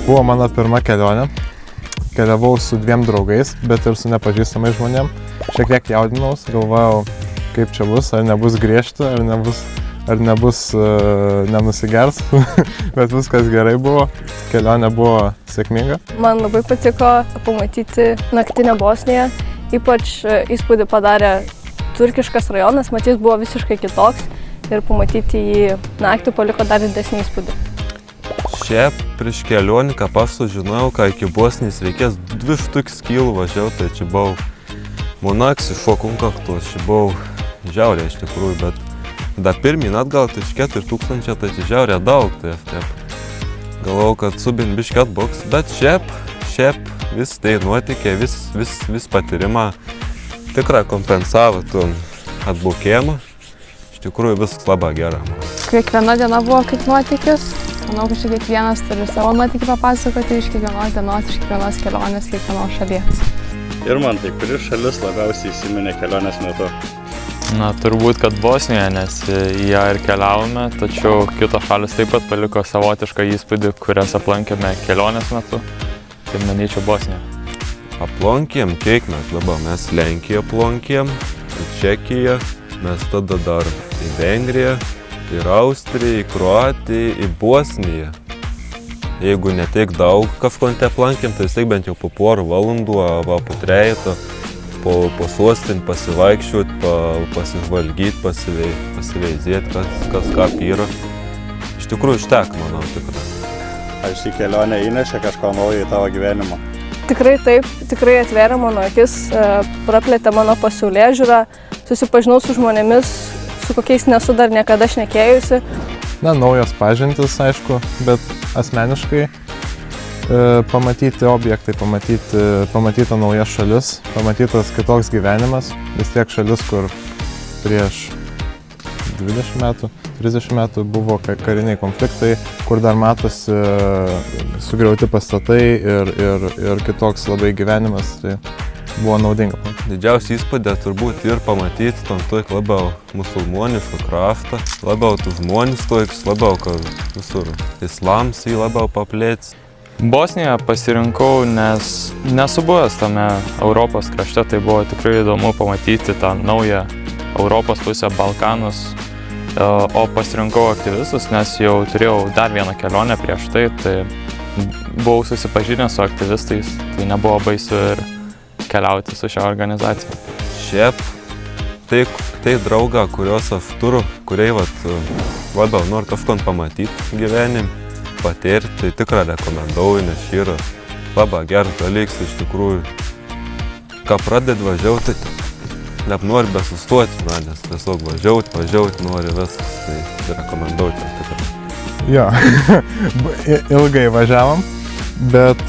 Buvo mano pirma kelionė. Keliavau su 2 draugais, bet ir su nepažįstamais žmonėm. Šiek tiek jaudinaus, galvojau, kaip čia bus, ar nebus griežta, ar nebus nenusigers, bet viskas gerai buvo. Kelionė buvo sėkminga. Man labai patiko pamatyti naktinę Bosniją, ypač įspūdį padarė turkiškas rajonas, matyt, buvo visiškai kitoks ir pamatyti jį naktį paliko dar didesnį įspūdį. Šiaip prieš kelionį, ką sužinojau, kad iki Bosnijos reikės 2 štuks kilų važiuoti, tai čia buvau Monaks iš Fokunkaktos, čia buvau žiaurė iš tikrųjų, bet da pirmyn atgal tai iš 4000, tai čia žiaurė daug, tai galvojau, kad subin biškį atboks, bet šiaip vis tai nuotikė, vis patyrimą tikrą kompensavo tu atbukėjimą, iš tikrųjų viskas labai gera. Kiekviena diena buvo kaip nuotykis. Manau, kad čia kiekvienas turi savo nuotykį papasakoti iš kiekvienos dienos, iš kiekvienos kelionės, kiekvienos šalies. Ir man tai, kuri šalis labiausiai įsiminė kelionės metu? Na, turbūt, kad Bosnija, nes į ją ir keliavome, tačiau kitos šalis taip pat paliko savotišką įspūdį, kurias aplankėme kelionės metu. Tai manyčiau Bosnija. Aplankėm, kiek mes dabar? Mes Lenkiją aplankėm, Čekiją, mes tada dar į Vengriją, ir Austriją, į Kroatiją, į Bosniją. Jeigu ne tiek daug kažko aplankėm, tai vis tiek bent jau po porą valandų, po trejetą, po sostinį pasivaikščioti, pasižvalgyti, pasiveizėti, kas ką yra. Iš tikrųjų užtek, manau, tikrai. Ar ši kelionė įnešė kažko naujo į tavo gyvenimą? Tikrai taip, tikrai atvėrė mano akis, praplėtė mano pasaulėžiūrą, susipažinau su žmonėmis, su kokiais nesu dar niekada šnekėjusi. Na, naujos pažintis, aišku, bet asmeniškai pamatyti objektai, pamatyta naujas šalis, pamatytas kitoks gyvenimas. Vis tiek šalis, kur prieš 20 metų, 30 metų buvo kariniai konfliktai, kur dar matosi sugriauti pastatai ir kitoks labai gyvenimas. Tai buvo naudinga. Didžiausia įspūdė turbūt ir pamatyti tam toik labiau musulmonišką kraštą, labiau tų žmonės toiks, labiau kad visur islams jį labiau paplėts. Bosniją pasirinkau, nes nesu buvęs tame Europos krašte, tai buvo tikrai įdomu pamatyti tą naują Europos pusę, Balkanus, o pasirinkau aktyvistus, nes jau turėjau dar vieną kelionę prieš tai buvau susipažinęs su aktyvistais, tai nebuvo baisu ir keliauti su šią organizaciją. Šiaip, tai drauga, kurios aš turiu, kuriai labiau noriu kažką pamatyti gyvenim, patirti, tai tikrai rekomenduoju, nes šį yra labai geras dalykas iš tikrųjų. Ką pradedi važiuoti, tai nenori besustoti, nes tiesiog važiuoti nori viskas, tai rekomenduoju tikrai. Jo, ilgai važiavom, bet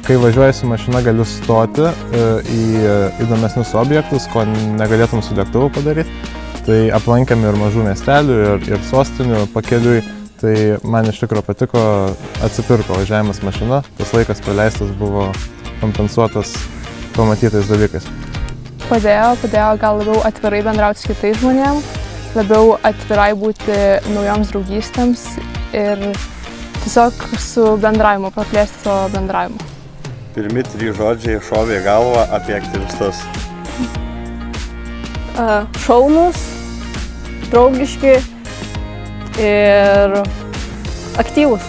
kai važiuoji su mašina, gali stoti į įdomesnius objektus, ko negalėtum su lėktuvu padaryti. Tai aplankėm ir mažų miestelių, ir sostinių pakeliui. Tai man iš tikrųjų patiko, atsipirko važiavimas mašina. Tas laikas praleistas buvo kompensuotas pamatytais dalykais. Padėjo gal labiau atvirai bendrauti su kitais žmonėms, labiau atvirai būti naujoms draugystėms ir tiesiog su bendravimu, praplėsti savo bendravimu. Pirmi 3 žodžiai šovė į galvą apie aktyvistus. Šaunūs, draugiški ir aktyvūs.